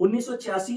1986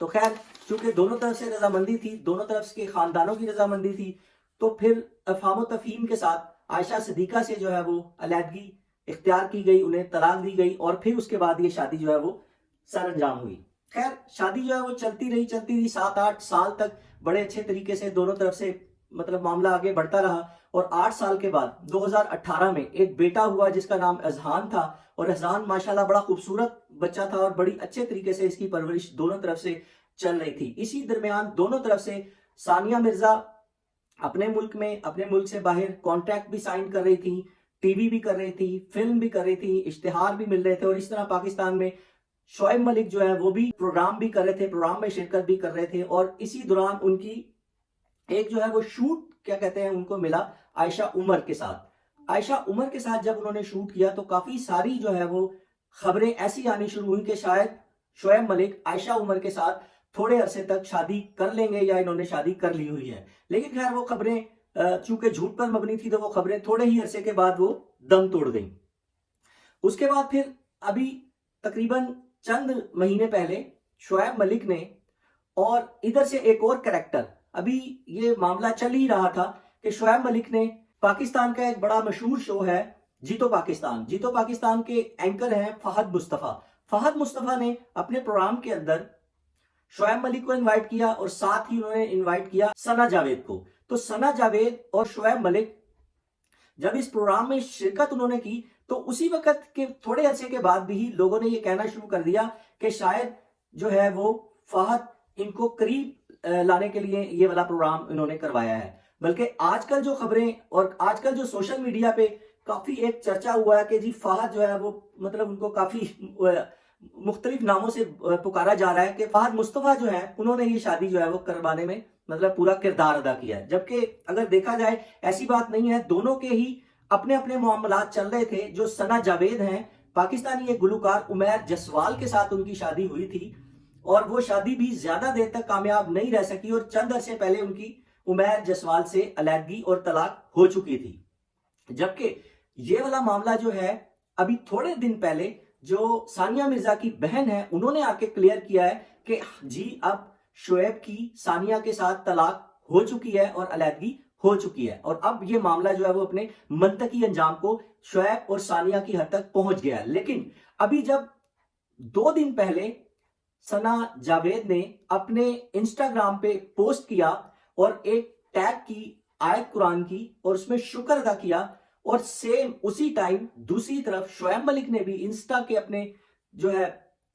تو خیر چونکہ دونوں طرف سے رضامندی تھی، دونوں طرف کے خاندانوں کی رضامندی تھی، تو پھر افہام و تفہیم کے ساتھ عائشہ صدیقہ سے جو ہے وہ علیحدگی اختیار کی گئی، انہیں طلاق دی گئی، اور پھر اس کے بعد یہ شادی جو ہے وہ سر انجام ہوئی۔ خیر شادی جو ہے وہ چلتی رہی 7-8 سال تک بڑے اچھے طریقے سے دونوں طرف سے مطلب معاملہ آگے بڑھتا رہا، اور 8 سال کے بعد 2018 میں ایک بیٹا ہوا جس کا نام اذہان تھا، اور اذہان ماشاءاللہ بڑا خوبصورت بچہ تھا، اور بڑی اچھے طریقے سے اس کی پرورش دونوں طرف سے چل رہی تھی۔ اسی درمیان دونوں طرف سے ثانیہ مرزا اپنے ملک میں، اپنے ملک سے باہر کانٹریکٹ بھی سائن کر رہی تھی، ٹی وی بھی کر رہی تھی، فلم بھی کر رہی تھی، اشتہار بھی مل رہے تھے، اور اس طرح پاکستان میں شعیب ملک جو ہے وہ بھی پروگرام بھی کر رہے تھے، پروگرام میں شرکت بھی کر رہے تھے، اور اسی دوران ان کی ایک جو ہے وہ شوٹ کیا کہتے ہیں ان کو ملا عائشہ عمر کے ساتھ۔ عائشہ عمر کے ساتھ جب انہوں نے شوٹ کیا تو کافی ساری جو ہے وہ خبریں ایسی آنی شروع ہوئی کہ شاید شعیب ملک عائشہ عمر کے ساتھ تھوڑے عرصے تک شادی کر لیں گے، یا انہوں نے شادی کر لی ہوئی ہے۔ لیکن خیر وہ خبریں چونکہ جھوٹ پر مبنی تھی تو وہ خبریں تھوڑے ہی عرصے کے بعد وہ دم توڑ گئیں۔ اس کے بعد پھر ابھی تقریباً چند مہینے پہلے شعیب ملک نے، اور ادھر سے ایک اور کریکٹر، ابھی یہ معاملہ چل ہی رہا تھا کہ شعیب ملک نے پاکستان کا ایک بڑا مشہور شو ہے جیتو پاکستان، جیتو پاکستان کے اینکر ہیں فہد مصطفیٰ۔ فہد مصطفیٰ نے اپنے پروگرام کے اندر شعیب ملک کو انوائٹ کیا، اور ساتھ ہی انہوں نے انوائٹ کیا ثنا جاوید کو۔ تو ثنا جاوید اور شعیب ملک جب اس پروگرام میں شرکت انہوں نے کی تو اسی وقت کے تھوڑے عرصے کے بعد بھی لوگوں نے یہ کہنا شروع کر دیا کہ شاید جو ہے وہ فہد ان کو قریب لانے کے لیے یہ والا پروگرام انہوں نے کروایا ہے۔ بلکہ آج کل جو خبریں اور آج کل جو سوشل میڈیا پہ کافی ایک چرچا ہوا ہے کہ جی فہد جو ہے وہ مطلب ان کو کافی مختلف ناموں سے پکارا جا رہا ہے کہ فہد مصطفیٰ جو ہے انہوں نے یہ شادی جو ہے وہ کروانے میں مطلب پورا کردار ادا کیا ہے، جبکہ اگر دیکھا جائے ایسی بات نہیں ہے، دونوں کے ہی اپنے اپنے معاملات چل رہے تھے۔ جو ثنا جاوید ہیں پاکستانی ایک گلوکار عمیر جسوال کے ساتھ ان کی شادی ہوئی تھی، اور وہ شادی بھی زیادہ دیر تک کامیاب نہیں رہ سکی، اور چند عرصے پہلے ان کی عمیر جسوال سے علیحدگی اور طلاق ہو چکی تھی۔ جبکہ یہ والا معاملہ جو ہے ابھی تھوڑے دن پہلے جو ثانیہ مرزا کی بہن ہے انہوں نے آ کے کلیئر کیا ہے کہ جی اب شعیب کی ثانیہ کے ساتھ طلاق ہو چکی ہے اور علیحدگی ہو چکی ہے، اور اب یہ معاملہ جو ہے وہ اپنے منطقی انجام کو شعیب اور ثانیہ کی حد تک پہنچ گیا ہے۔ لیکن ابھی جب 2 دن پہلے ثنا جاوید نے اپنے انسٹاگرام پہ پوسٹ کیا اور ایک ٹیگ کی آیت قرآن کی، اور اس میں شکر ادا کیا، اور سیم اسی ٹائم دوسری طرف شعیب ملک نے بھی انسٹا کے اپنے جو ہے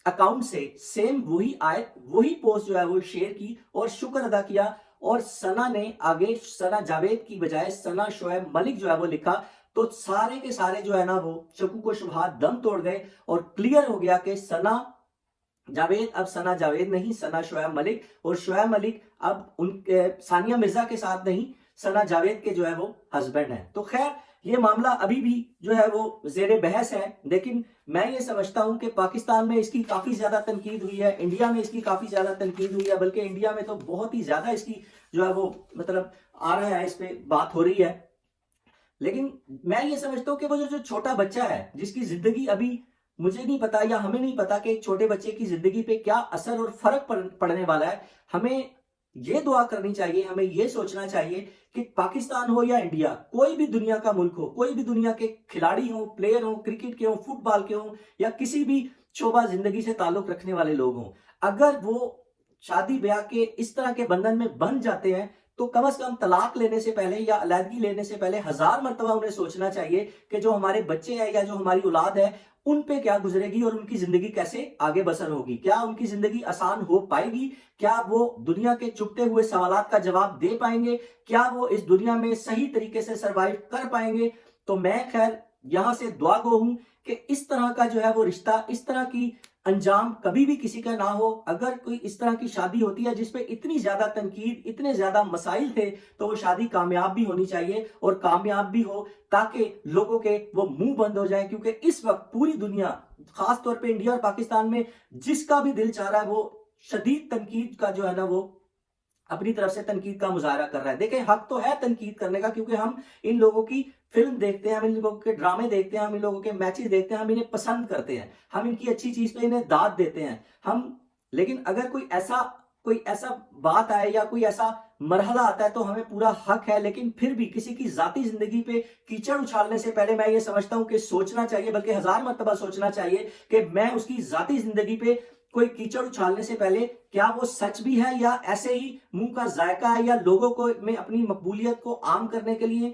اکاؤنٹ سے سیم وہی آیت وہی پوسٹ جو ہے وہ شیئر کی اور شکر ادا کیا، اور ثنا نے آگے ثنا جاوید کی بجائے ثنا شعیب ملک جو ہے وہ لکھا، تو سارے کے سارے جو ہے نا وہ شکوک و شبہات دم توڑ گئے، اور کلیئر ہو گیا کہ ثنا جاوید اب ثنا جاوید نہیں، ثنا شعیب ملک، اور شعیب ملک اب ان کے ثانیہ مرزا کے ساتھ نہیں، ثنا جاوید کے جو ہے وہ ہسبینڈ ہیں۔ تو خیر یہ معاملہ ابھی بھی جو ہے وہ زیر بحث ہے، لیکن میں یہ سمجھتا ہوں کہ پاکستان میں اس کی کافی زیادہ تنقید ہوئی ہے، انڈیا میں اس کی کافی زیادہ تنقید ہوئی ہے، بلکہ انڈیا میں تو بہت ہی زیادہ اس کی جو ہے وہ مطلب آ رہا ہے، اس پہ بات ہو رہی ہے۔ لیکن میں یہ سمجھتا ہوں کہ وہ جو چھوٹا بچہ ہے جس کی زندگی ابھی مجھے نہیں پتا یا ہمیں نہیں پتا کہ ایک چھوٹے بچے کی زندگی پہ کیا اثر اور فرق پڑنے والا ہے، ہمیں یہ دعا کرنی چاہیے، ہمیں یہ سوچنا چاہیے کہ پاکستان ہو یا انڈیا، کوئی بھی دنیا کا ملک ہو، کوئی بھی دنیا کے کھلاڑی ہوں، پلیئر ہوں، کرکٹ کے ہوں، فٹ بال کے ہوں، یا کسی بھی شعبہ زندگی سے تعلق رکھنے والے لوگ ہوں، اگر وہ شادی بیاہ کے اس طرح کے بندھن میں بندھ جاتے ہیں تو کم از کم طلاق لینے سے پہلے یا علیحدگی لینے سے پہلے 1000 مرتبہ انہیں سوچنا چاہیے کہ جو ہمارے بچے ہیں یا جو ہماری اولاد ہے ان پہ کیا گزرے گی، اور ان کی زندگی کیسے آگے بسر ہوگی، کیا ان کی زندگی آسان ہو پائے گی، کیا وہ دنیا کے چپتے ہوئے سوالات کا جواب دے پائیں گے، کیا وہ اس دنیا میں صحیح طریقے سے سروائیو کر پائیں گے۔ تو میں خیر یہاں سے دعا گو ہوں کہ اس طرح کا جو ہے وہ رشتہ، اس طرح کی انجام کبھی بھی کسی کا نہ ہو۔ اگر کوئی اس طرح کی شادی ہوتی ہے جس پہ اتنی زیادہ تنقید، اتنے زیادہ مسائل تھے، تو وہ شادی کامیاب بھی ہونی چاہیے، اور کامیاب بھی ہو تاکہ لوگوں کے وہ منہ بند ہو جائیں، کیونکہ اس وقت پوری دنیا خاص طور پہ انڈیا اور پاکستان میں جس کا بھی دل چاہ رہا ہے وہ شدید تنقید کا جو ہے نا وہ اپنی طرف سے تنقید کا مظاہرہ کر رہا ہے۔ دیکھیں حق تو ہے تنقید کرنے کا، کیونکہ ہم ان لوگوں کی فلم دیکھتے ہیں، ہم ان لوگوں کے ڈرامے دیکھتے ہیں، ہم ان لوگوں کے میچز دیکھتے ہیں، ہم انہیں پسند کرتے ہیں، ہم ان کی اچھی چیز پہ انہیں داد دیتے ہیں، ہم لیکن اگر کوئی ایسا بات آئے یا کوئی ایسا مرحلہ آتا ہے تو ہمیں پورا حق ہے، لیکن پھر بھی کسی کی ذاتی زندگی پہ کیچڑ اچھالنے سے پہلے میں یہ سمجھتا ہوں کہ سوچنا چاہیے، بلکہ 1000 مرتبہ سوچنا چاہیے کہ میں اس کی ذاتی زندگی پہ کوئی کیچڑ اچھالنے سے پہلے کیا وہ سچ بھی ہے یا ایسے ہی منہ کا ذائقہ ہے، یا لوگوں کو میں اپنی مقبولیت کو عام کرنے کے لیے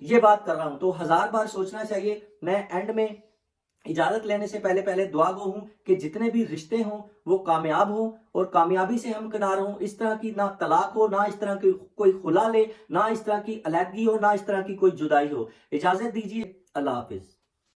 یہ بات کر رہا ہوں۔ تو 1000 بار سوچنا چاہیے۔ میں اینڈ میں اجازت لینے سے پہلے دعا گو ہوں کہ جتنے بھی رشتے ہوں وہ کامیاب ہوں اور کامیابی سے ہم کنار ہوں، اس طرح کی نہ طلاق ہو، نہ اس طرح کی کوئی خلا لے، نہ اس طرح کی علیحدگی ہو، نہ اس طرح کی کوئی جدائی ہو۔ اجازت دیجیے، اللہ حافظ۔